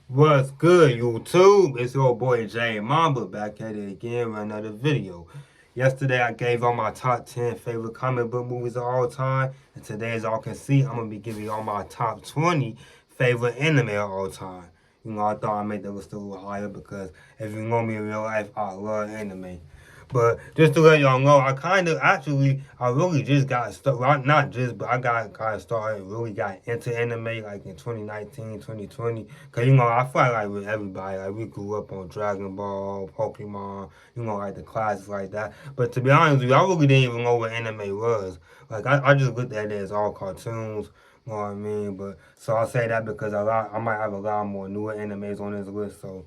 What's good, YouTube? It's your boy Jay Mamba back at it again with another video. Yesterday I gave all my top 10 favorite comic book movies of all time, and today, as y'all can see, I'm gonna be giving you all my top 20 favorite anime of all time. I thought I'd make the list a little higher because if you know me in real life, I love anime. But just to let y'all know, I really just got started. Well, not just, but I got started, really got into anime like in 2019, 2020. Because, I feel like with everybody, like we grew up on Dragon Ball, Pokemon, like the classes like that. But to be honest with you, I really didn't even know what anime was. Like, I just looked at it as all cartoons. You know what I mean? But so I'll say that because I might have a lot more newer animes on this list. So,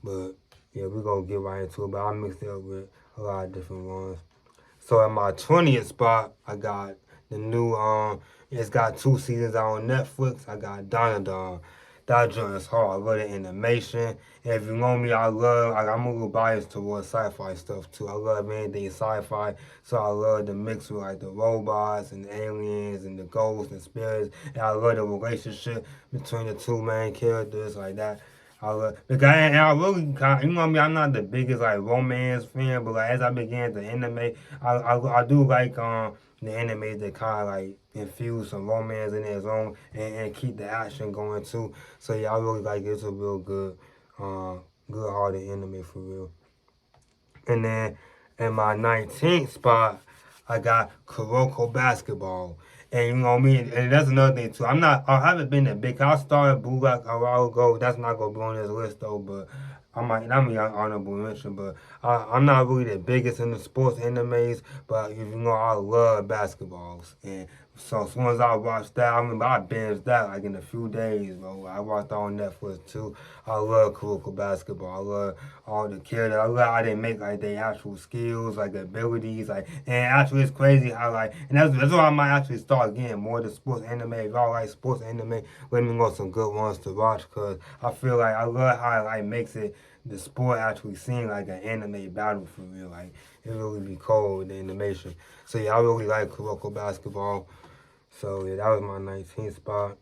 but yeah, we're gonna get right into it. But I mixed it up with a lot of different ones. So at my 20th spot, I got the new it's got 2 seasons out on Netflix. I got Don. That joint is hard. I love the animation. And if you know me, I'm a little biased towards sci-fi stuff too. I love anything sci-fi. So I love the mix with like the robots and the aliens and the ghosts and spirits. And I love the relationship between the two main characters like that. I love because I really kind you know what I mean. I'm not the biggest like romance fan, but like as I began to anime, I do like the animes that kind of like infuse some romance in their own and keep the action going too. So yeah, I really like it. It's a real good hearted anime for real. And then in my 19th spot, I got Kuroko basketball. And you know me, and that's another thing too. I haven't been that big. I started Blue Lock a while ago. That's not gonna be on this list though, but that might be an honorable mention. But I'm not really the biggest in the sports animes, but if you know, I love basketballs. And so as soon as I watched that, I remember I binged that like in a few days, bro. I watched that on Netflix too. I love Kuroko basketball. I love all the characters. I love how they make like their actual skills, like abilities, like and actually it's crazy how like and that's why I might actually start getting more the sports anime. If y'all like sports anime, let me know some good ones to watch because I feel like I love how it like makes it the sport actually seem like an anime battle for real. Like it really be cool with the animation. So yeah, I really like Kuroko basketball. So yeah, that was my 19th spot.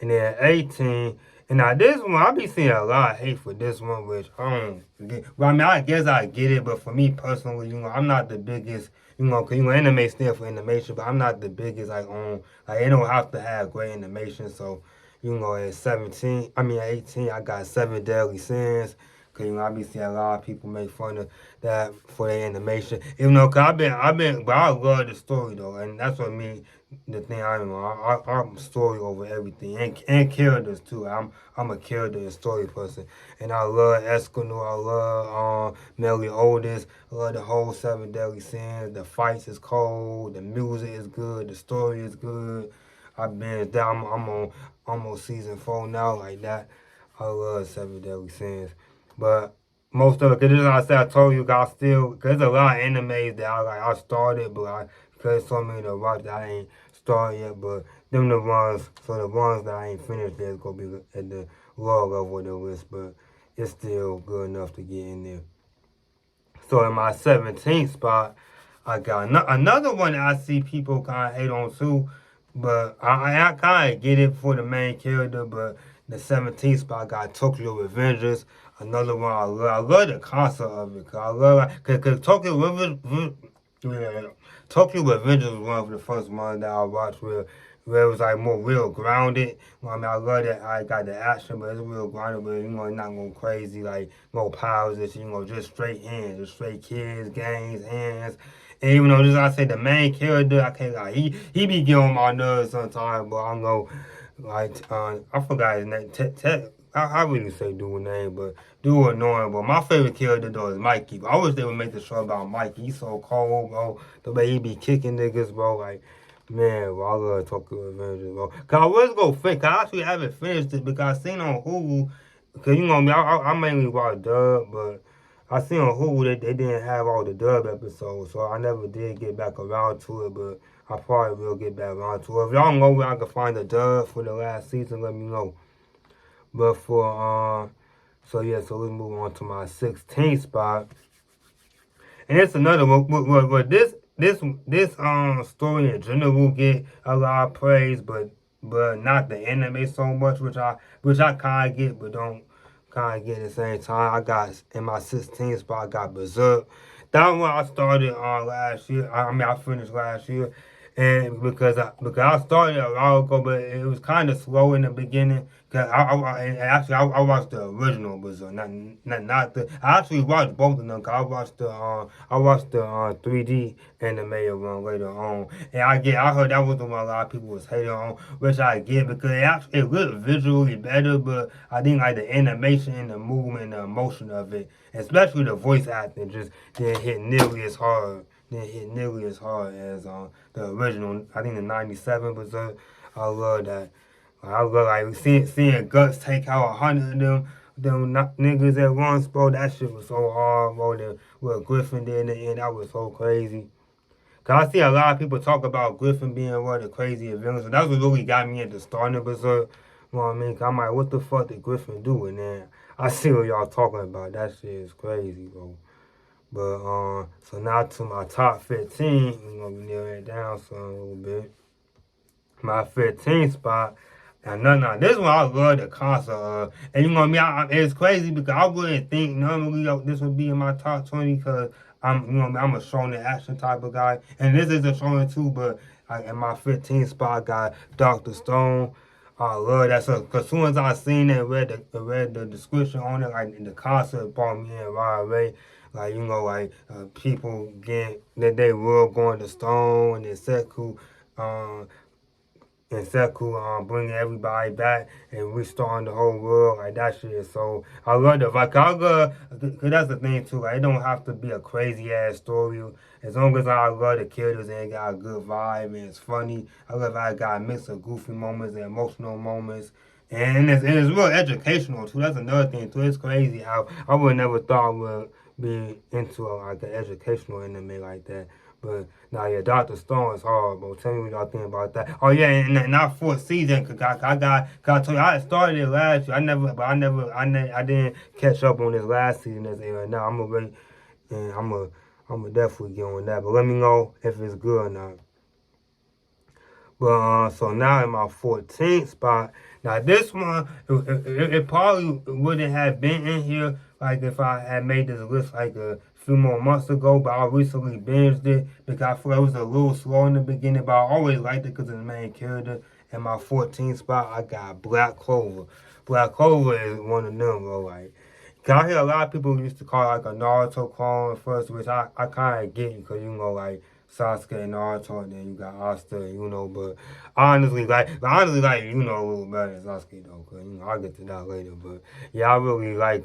And then 18, and now this one, I be seeing a lot of hate for this one, which I don't get. Well, I mean, I guess I get it, but for me personally, I'm not the biggest, because, anime stand for animation, but I'm not the biggest, like, it don't have to have great animation. So, at 17, I mean, at 18, I got Seven Deadly Sins. Cause I be seeing a lot of people make fun of that for their animation. Even though, cause but I love the story though, and that's what me the thing I know. I'm story over everything and characters too. I'm a character and story person, and I love Escanor. I love Meliodas. I love the whole Seven Deadly Sins. The fights is cold. The music is good. The story is good. I've been down. I'm on almost season 4 now. Like that. I love Seven Deadly Sins, but most of it, cause I said I told you guys still, cause there's a lot of animes that I started, but cause so many to watch that I ain't started yet. But them the ones, so the ones that I ain't finished, there's gonna be at the lower level of the list, but it's still good enough to get in there. So in my 17th spot, I got another one that I see people kind of hate on too, but I kind of get it for the main character. But the 17th spot, I got Tokyo Revengers. Another one I love the concept of it. Cause I love cause Tokyo Revengers was one of the first ones that I watched where it was like more real grounded. I mean, I love that I got the action, but it's real grounded, but it's not going crazy, like no powers, it's, just straight hands, just straight kids, gangs, hands. And even though, just like I say, the main character, I can't like, he be getting on my nerves sometimes, but I know, like, I forgot his name, I really say dude name, but dude annoying. But my favorite character though is Mikey. I wish they would make the show about Mikey. He's so cold, bro. The way he be kicking niggas, bro. Like, man, bro, I love Tokyo Revengers, bro. Cause I was gonna finish. I actually haven't finished it because I seen on Hulu. Cause me, I mainly watch dub, but I seen on Hulu that they didn't have all the dub episodes, so I never did get back around to it. But I probably will get back around to it. If y'all know where I can find the dub for the last season, let me know. But so yeah, so let's move on to my 16th spot. And it's another one. This story in general get a lot of praise, but not the anime so much, which I kind of get, but don't. kind of get at the same time. I got in my 16th spot. I got Berserk. That one I started on last year. I finished last year, and because I started a while ago, but it was kind of slow in the beginning. Cause and actually I watched the original Berserk, not the. I actually watched both of them. Cause I watched the 3D animated one later on, and I heard that was the one a lot of people was hating on, which I get because it looked visually better, but I think like the animation and the movement and the emotion of it, especially the voice acting, just didn't hit nearly as hard. Didn't hit nearly as hard as the original. I think the '97 Berserk. I love that. I love like seeing Guts take out 100 of them niggas at once, bro. That shit was so hard, bro. What Griffin did in the end, that was so crazy. Cause I see a lot of people talk about Griffin being one of the craziest villains. So that's what really got me into starting Berserk. You know what I mean? Cause I'm like, what the fuck did Griffin do? And then I see what y'all talking about. That shit is crazy, bro. But so now to my top 15. We're gonna be narrowing it down some a little bit. My 15th spot. And no, this one I love the concert of. And you know me, it's crazy because I wouldn't think normally this would be in my top 20 because I'm a shonen action type of guy. And this is a shonen too, but in my 15th spot, I got Dr. Stone. I love that stuff. Because as soon as I seen it, read the description on it, like in the concert brought me in right away. Like, people get that they will going to Stone and Seku. Um, and Seku bringing everybody back and restoring the whole world, like that shit. So I love the vibe. Cause that's the thing too. Like, it don't have to be a crazy ass story. As long as I love the characters and it got a good vibe and it's funny. I love how it got a mix of goofy moments and emotional moments. And it's real educational too. That's another thing too. It's crazy how I would never thought I would be into like an educational anime like that. But now, yeah, Dr. Stone is hard, bro. Tell me what y'all think about that. Oh yeah, and our fourth season, cause I told you I started it last year. I didn't catch up on this last season that's airing now. I'm gonna wait, and I'm gonna definitely get on that. But let me know if it's good or not. But so now in my 14th spot. Now this one, it probably wouldn't have been in here like if I had made this list like a few more months ago. But I recently binged it because I feel it was a little slow in the beginning. But I always liked it because of the main character. In my 14th spot, I got Black Clover. Black Clover is one of them, bro. Like, cause I hear a lot of people used to call it like a Naruto clone at first, which I kind of get because like Sasuke and Naruto, and then you got Asta, but honestly, like, a little better than Sasuke, though, because, I'll get to that later, but, yeah, I really like,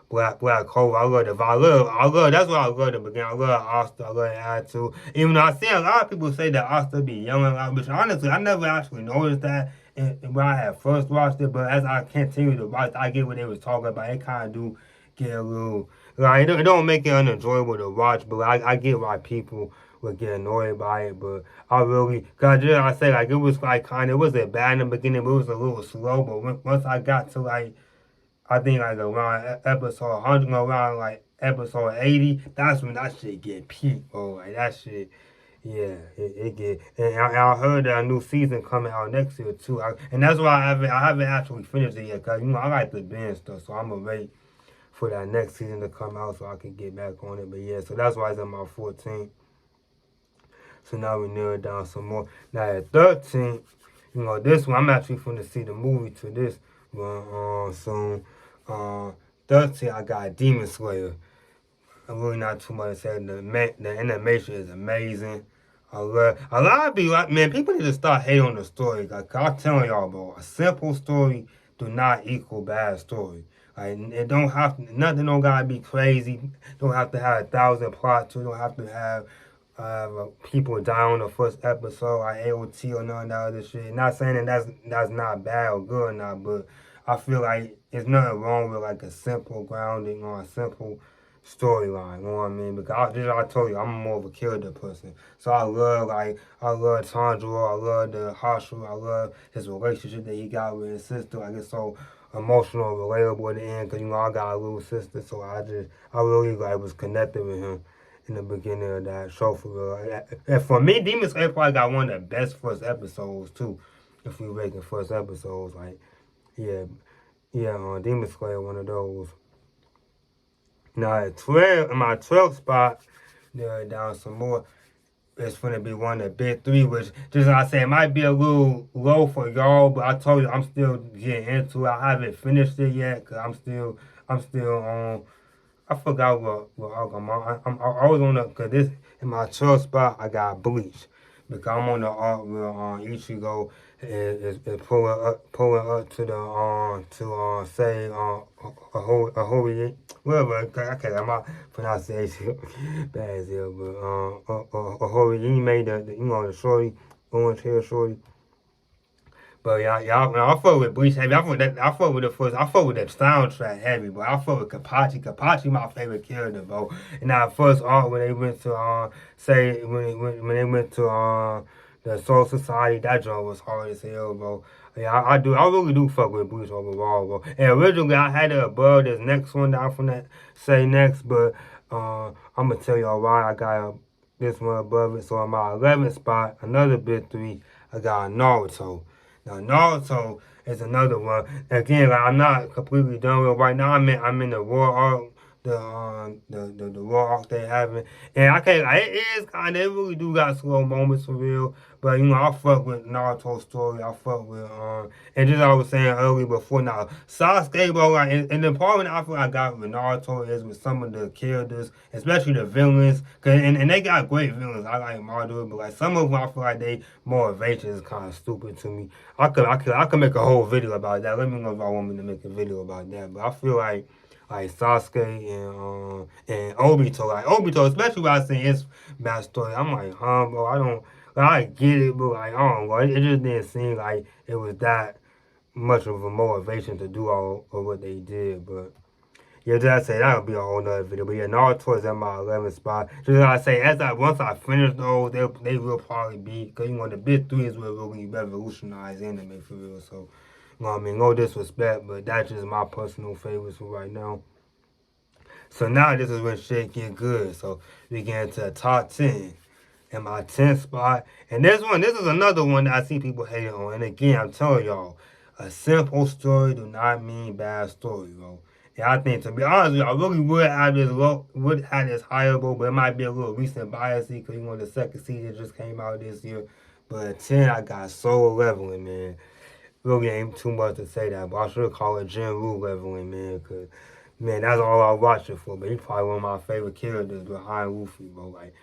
Black Clover. I love the that's what I love the beginning. I love Asta, I love the attitude. Even though I see a lot of people say that Asta be yelling a lot, but honestly, I never actually noticed that when I had first watched it, but as I continue to watch, I get what they was talking about. It kind of do get a little, like, it don't make it unenjoyable to watch, but I get why people would get annoyed by it, but I really, cause just I say like it was like it wasn't bad in the beginning, but it was a little slow. But once I got to like, I think like around episode 100, around like episode 80, that's when that shit get peaked, bro. Like that shit, yeah, it get. And I heard that a new season coming out next year too, and that's why I haven't actually finished it yet, cause I like the binge stuff, so I'm gonna wait for that next season to come out so I can get back on it. But yeah, so that's why it's in my 14th. So now we narrow it down some more. Now at 13, this one, I'm actually going to see the movie to this one soon. 13, I got Demon Slayer. I'm really not too much to say. The animation is amazing. I love, a lot of people, like, man, people need to start hating on the story. Like, I'm telling y'all, bro, a simple story do not equal bad story. Like, it don't have to, nothing don't gotta be crazy. Don't have to have 1,000 plots. You don't have to have people die on the first episode, like AOT or none of that other shit. Not saying that that's not bad or good or not, but I feel like there's nothing wrong with like a simple grounding or a simple storyline. You know what I mean? Because I told you, I'm more of a character person. So I love Tanjiro, I love the Harshu, I love his relationship that he got with his sister. Like, it's so emotional, relatable at the end. Because I got a little sister, so I really was connected with him in the beginning of that show for real. And for me, Demon Slayer probably got one of the best first episodes too. If we ranking first episodes, like, yeah, Yeah, Demon Slayer, one of those. Now at 12, in my 12th spot, down some more. It's gonna be one of the big three, which just like I say, it might be a little low for y'all, but I told you I'm still getting into it. I haven't finished it yet, cause I'm still on. I forgot what I was on the, cause this in my 12th spot I got Bleach, because I'm on the art where Ichigo is pulling up to the say a holy whatever. I can't, my pronunciation bad as hell, but a holy he made the the shorty, orange hair shorty. But I fuck with Bleach heavy. I fuck with that. I fuck with the first. I fuck with that soundtrack heavy, but I fuck with Kapachi. Kapachi my favorite character, bro. And that first art when they went to say when they went to the Soul Society, that joint was hard as hell, bro. Yeah, I really do fuck with Bleach overall, bro. And originally I had it above this next one down from that say next, but I'm gonna tell y'all why I got this one above it. So on my 11th spot, another big three, I got Naruto. Now Naruto is another one. Again, like, I'm not completely done with it right now. I'm in the war arc, the war arc they having, and I can't. Like, it is kind of. It really do got slow moments for real. But I fuck with Naruto's story. I fuck with and just like I was saying earlier before. Now Sasuke, bro, like, and the problem I feel I got with Naruto is with some of the characters, especially the villains, and they got great villains. I like Madara, but like some of them, I feel like they motivation is kind of stupid to me. I could make a whole video about that. Let me know if I want me to make a video about that. But I feel like Sasuke and Obito, like Obito, especially when I see his backstory, I'm like, bro, I don't, like, I get it, but like, I don't know, it just didn't seem like it was that much of a motivation to do all of what they did. But yeah, just I say that'll be a whole nother video. But yeah, Naruto is at my 11th spot. Just like I say, once I finish those, they will probably be, because the big three is what really revolutionized anime for real. So, I mean, no disrespect, but that's just my personal favorites for right now. So now this is when shit get good. So we get into the top 10. In my 10th spot. And this is another one that I see people hating on. And again, I'm telling y'all, a simple story do not mean bad story, bro. And I think, to be honest with you, I really would have this higher, bro, but it might be a little recent bias because the second season just came out this year. But at 10, I got Soul Leveling, man. Really ain't too much to say that, but I should call it Jinru Leveling, man, because, man, that's all I watch it for. But he's probably one of my favorite characters behind Luffy, bro. Like,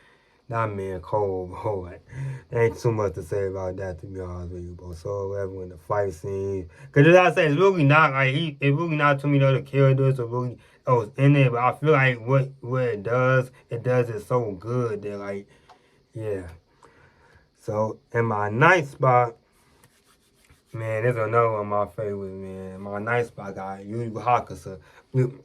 that man cold, bro. Like, there ain't too much to say about that, to be honest with you, bro. So level in the fight scenes, cause as I say, it's really not like it's really not too many other characters or really in it. But I feel like what it does it so good that like, yeah. So in my ninth spot, man, this is another one of my favorites, man. My ninth spot got Yu Yu Hakusho. Yu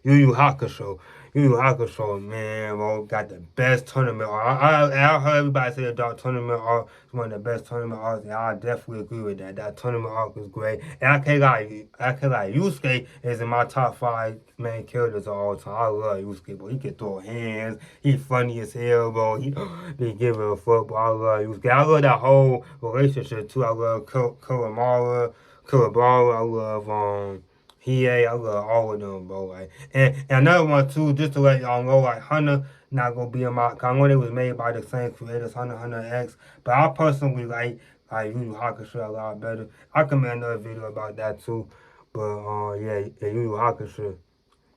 Yu Hakusho. Yu Yu Hakusho, man, bro, got the best tournament art. I heard everybody say the Dark Tournament art is one of the best tournament arts, and I definitely agree with that. That tournament art was great. And I can't lie, Yusuke is in my top 5 main characters of all time. I love Yusuke, bro. He can throw hands. He funny as hell, bro. He be giving a fuck, bro. I love Yusuke. I love that whole relationship, too. I love Kuramaru. I love, I love all of them, bro. Like, and another one too, just to let y'all know, like Hunter not gonna be in my. Cause I know they was made by the same creators, Hunter X. But I personally like Yu Yu Hakusho a lot better. I can make another video about that too. But yeah, Yu Yu Hakusho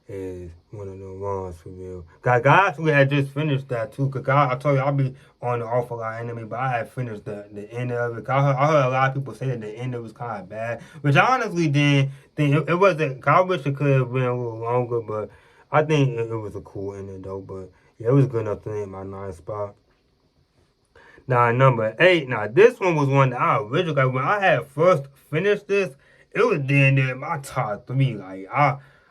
is one of the ones for real. God actually had just finished that too. Cause I told you I'll be on the awful lot of anime, but I had finished the end of it. Cause I heard a lot of people say that the end of it was kind of bad, which I honestly didn't think it wasn't. Cause I wish it could have been a little longer, but I think it was a cool ending though. But yeah, it was good enough to end my 9th spot. Now number 8. Now this one was one that I originally, like when I had first finished this, it was then there in my top 3. Like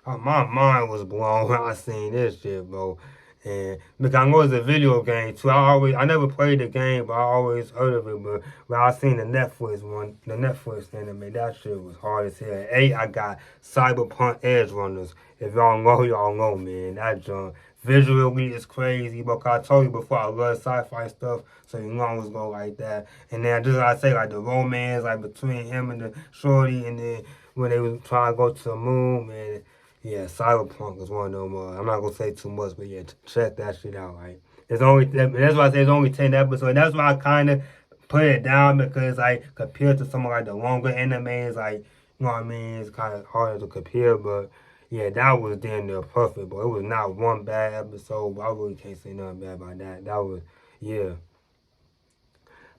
my mind was blown when I seen this shit, bro. And because I know it's a video game too. I never played the game, but I always heard of it. But when I seen the Netflix anime, that shit was hard as hell. At 8, I got Cyberpunk Edge Runners. If y'all know, man. That junk visually is crazy. Because I told you before, I love sci-fi stuff, so I was go like that. And then just like I say, like the romance, like between him and the shorty, and then when they was trying to go to the moon, man. Yeah, Cyberpunk is one of them. I'm not gonna say too much, but yeah, check that shit out. Right, it's only that's why I say it's only 10 episodes. That's why I kind of put it down because like compared to some of like the longer animes, like you know what I mean, it's kind of harder to compare. But yeah, that was damn near perfect. But it was not one bad episode. But I really can't say nothing bad about that. That was yeah.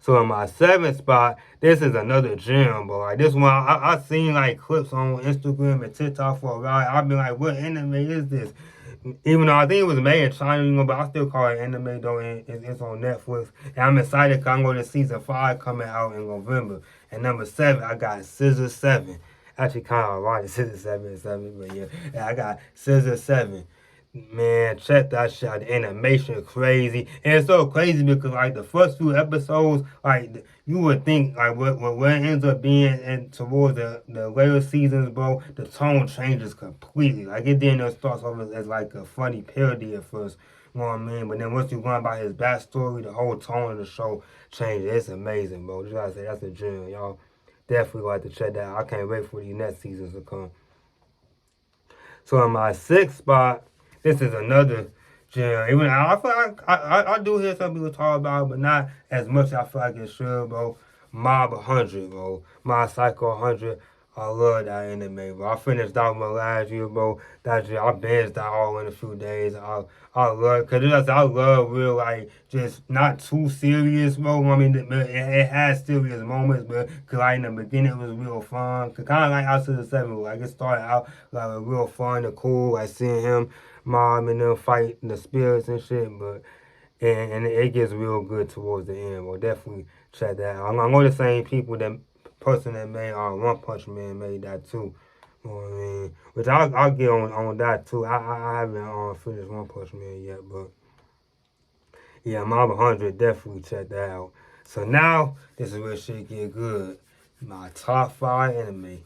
So in my seventh spot, this is another gem, but like this one, I seen like clips on Instagram and TikTok for a while. I've been like, what anime is this? Even though I think it was made in China, you know, but I still call it anime though, and it's on Netflix. And I'm excited because I'm going to season 5 coming out in November. And number 7, I got Scissor 7. Actually, kind of ironic, Scissor 7 and 7, but yeah, I got Scissor 7. Man, check that shit out. The animation crazy. And it's so crazy because like the first few episodes, like you would think like what it ends up being and towards the later seasons, bro, the tone changes completely. Like it didn't start off as like a funny parody at first. You know what I mean? But then once you learn about his backstory, the whole tone of the show changes. It's amazing, bro. Just gotta say that's a gem, y'all. Definitely like to check that out. I can't wait for these next seasons to come. So in my sixth spot, this is another gem. Even I feel like I do hear some people talk about it, but not as much as I feel like it should, bro. Mob 100, bro. Mob Psycho 100. I love that anime, bro. I finished that one last year, bro. That year I binged that all in a few days. I love, cause I love real like just not too serious, bro. I mean, it has serious moments, but cause like in the beginning it was real fun. Cause kind of like Out to the Seven, like it started out like real fun and cool, like seeing him, mom, and them fight the spirits and shit, but. And it gets real good towards the end. Well, definitely check that out. I know the same people that person that made One Punch Man made that too. You know what I mean? Which I'll get on that too. I haven't finished One Punch Man yet, but yeah, Mob 100 definitely check that out. So now this is where shit get good. My top 5 anime.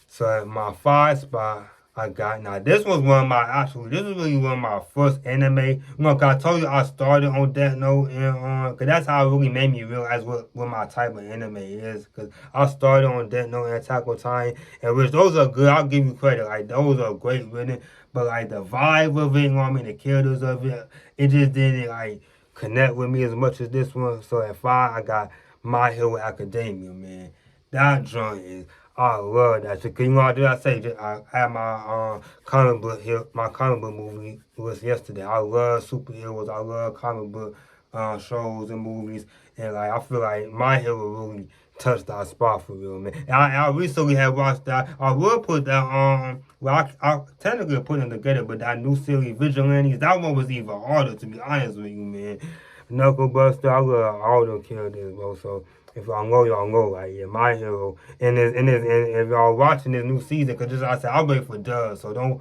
So at my 5 spot, I got now. This was one of this was really one of my first anime. You know, cause I told you I started on Death Note and cause that's how it really made me realize what my type of anime is. Cause I started on Death Note and Attack on Titan, and which those are good. I'll give you credit. Like those are great written, but like the vibe of it, you know what I mean, the characters of it, it just didn't like connect with me as much as this one. So at 5, I got My Hero Academia, man. That joint is I love that shit. 'Cause you know what did I say? I had my comic book here, my comic book movie list yesterday. I love superheroes. I love comic book shows and movies. And like I feel like My Hero really touched that spot for real, man. And I recently had watched that. I will put that well I technically put them together, but that new series Vigilantes, that one was even harder to be honest with you, man. Knuckle Buster, I love all those characters, bro. So if y'all know, like yeah, My Hero, and if y'all watching this new season, cause just like I said, I'll wait for Doug. So don't.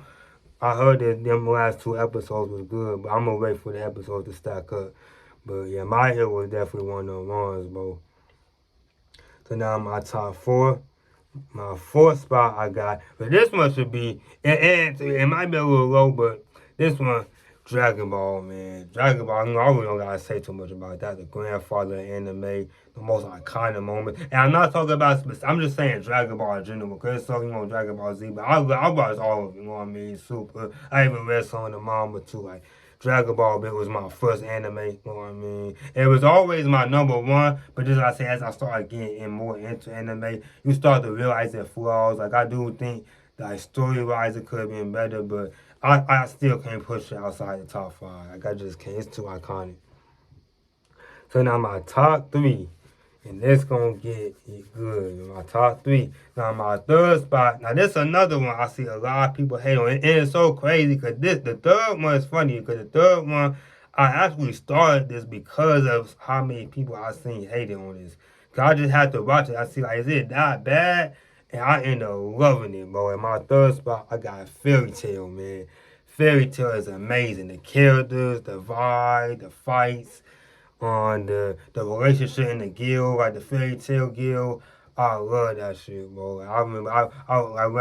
I heard that them last 2 episodes was good, but I'm gonna wait for the episodes to stack up. But yeah, My Hero was definitely one of those ones, bro. So now my top 4. My 4th spot I got, but this one should be, and it might be a little low, but this one, Dragon Ball, man. Dragon Ball, I really don't gotta say too much about that. The grandfather of anime, the most iconic moment. And I'm not talking about, I'm just saying Dragon Ball in general, because it's talking about Dragon Ball Z, but I watch all of it, you know what I mean? Super. I even read some of the manga too, like, Dragon Ball Bit was my first anime, you know what I mean? It was always my number one, but just like I say, as I started getting more into anime, you start to realize their flaws. Like, I do think, like, story-wise, it could have been better, but I still can't push it outside the top 5. Like, I just can't. It's too iconic. So now my top 3. And this gonna get good. My top 3. Now my 3rd spot. Now this another one I see a lot of people hate on. And it's so crazy because the 3rd one is funny because the 3rd one I actually started this because of how many people I seen hating on this. Cause I just had to watch it. I see like, is it that bad? And I end up loving it, bro. In my 3rd spot, I got Fairy Tail, man. Fairy Tail is amazing. The characters, the vibe, the fights, on the relationship in the guild, like the Fairy Tail guild. I love that shit, bro. I remember like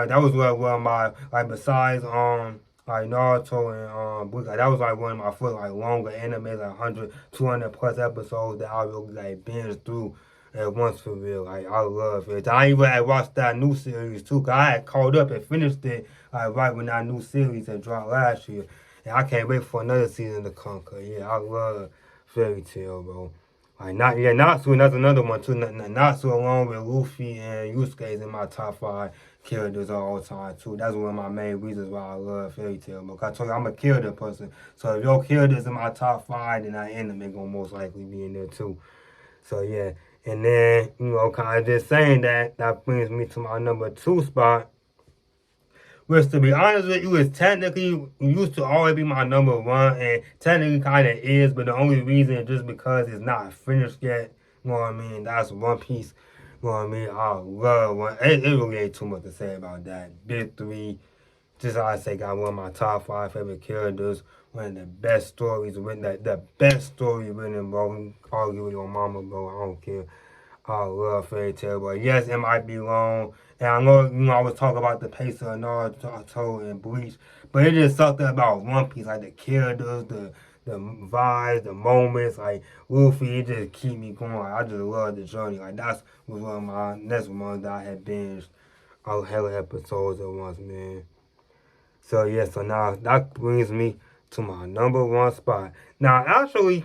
that was one of my like besides like Naruto and Bleach, like that was like one of my first like longer animes, like 100, 200 plus episodes that I really like binge through at once for real. Like, I love it. I even had watched that new series too, cause I had caught up and finished it right when that new series had dropped last year. And I can't wait for another season to come, cause yeah, I love Fairy Tail, bro. Like, Natsu, that's another one too. Natsu along with Luffy and Yusuke is in my top 5 characters of all time too. That's one of my main reasons why I love Fairy Tail. Because I told you I'm a character person. So if your character's in my top 5, then that anime gonna most likely be in there too. So yeah. And then, kind of just saying that, that brings me to my number 2 spot. Which, to be honest with you, is technically used to always be my number 1, and technically kind of is, but the only reason is just because it's not finished yet. You know what I mean? That's One Piece. You know what I mean? I love One. It really ain't too much to say about that. Big 3, just like I say, got one of my top 5 favorite characters. One of the best stories written, the best story written, bro. Argue with your mama, bro. I don't care. I love Fairy Tail, but yes, it might be long. And I know, I was talking about the pace of Naruto and Bleach, but it just something about One Piece, like the characters, the vibes, the moments, like Luffy, it just keep me going. I just love the journey. Like, that's was one of my next ones that I had binged a hella episodes at once, man. So yeah, so now that brings me to my number 1 spot. Now, actually,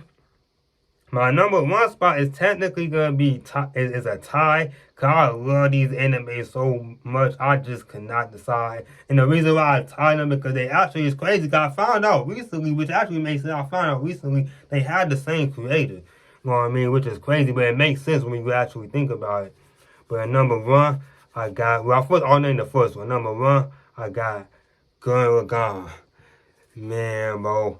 my number 1 spot is technically gonna be is a tie. Cause I love these animes so much, I just cannot decide. And the reason why I tie them because they actually is crazy. Cause I found out recently, which actually makes sense. I found out recently they had the same creator. You know what I mean? Which is crazy, but it makes sense when you actually think about it. But at number 1, I got I'll name the first one. Number 1, I got Gurren Lagann. Man, bro.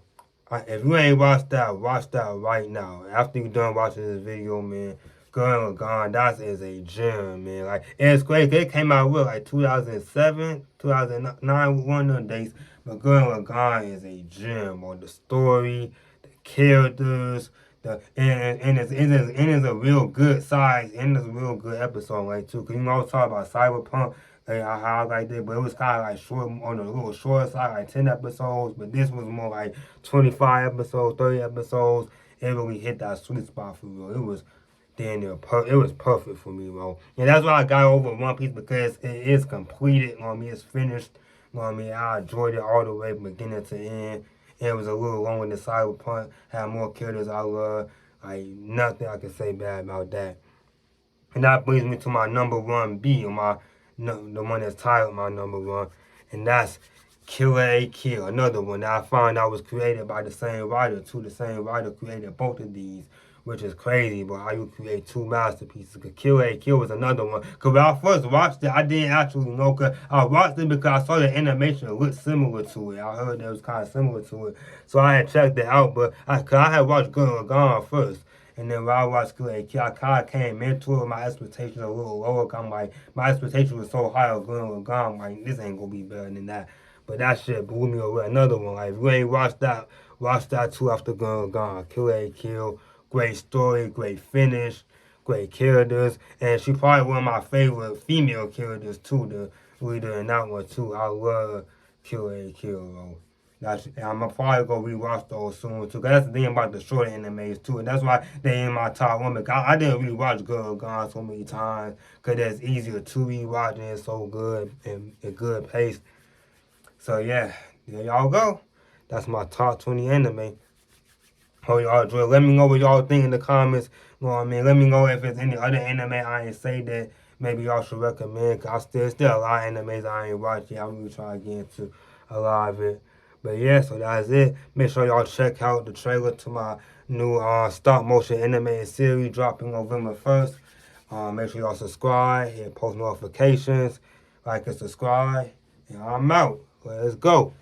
If you ain't watch that right now. After you done watching this video, man, Gurren Lagann, that is a gem, man. Like, and it's crazy. It came out with like 2007, 2009, one of the dates. But Gurren Lagann is a gem on the story, the characters, it's a real good size, and it's a real good episode, like, too. Cause I was talking about Cyberpunk. Like, I like that, but it was kind of like short, on the little short side, like 10 episodes. But this was more like 25 episodes, 30 episodes. It really hit that sweet spot for real. It was damn near it was perfect for me, bro. And that's why I got over One Piece, because it is completed. You know what I mean? It's finished. You know what I mean? I enjoyed it all the way, beginning to end. And it was a little longer than Cyberpunk. Had more characters I love. Like, nothing I can say bad about that. And that brings me to my number 1B, or the one that's tied with my number 1, and that's Kill la Kill, another one that I found out was created by the same writer, too. The same writer created both of these, which is crazy, but how you create 2 masterpieces. Cause Kill la Kill was another one. Cause when I first watched it, I didn't actually know, cause I watched it because I saw the animation looked similar to it. I heard that it was kind of similar to it, so I had checked it out, but I had watched Gurren Lagann first. And then when I watched Kill la Kill, I kind of came into it with my expectations a little lower. I'm like, my expectations were so high of Gurren Lagann, I'm like, this ain't gonna be better than that. But that shit blew me away. Another one, like, if you ain't watch that too after Gurren Lagann. Kill la Kill, great story, great finish, great characters, and she probably one of my favorite female characters too, the leader in that one too. I love Kill la Kill, bro. I'm probably gonna rewatch those soon too. Cause that's the thing about the short animes too, and that's why they in my top 1. Because I didn't really watch Gurren Lagann so many times, cause that's easier to rewatch and it's so good and a good pace. So yeah, there y'all go. That's my top 20 anime. Hope y'all enjoy. Let me know what y'all think in the comments. You know what I mean? Let me know if there's any other anime I ain't say that maybe y'all should recommend. Cause still a lot of animes I ain't watched yet. I'm really trying to get into a lot of it. But yeah, so that's it. Make sure y'all check out the trailer to my new stop motion animated series dropping November 1st. Make sure y'all subscribe, hit post notifications, like and subscribe. And I'm out. Let's go.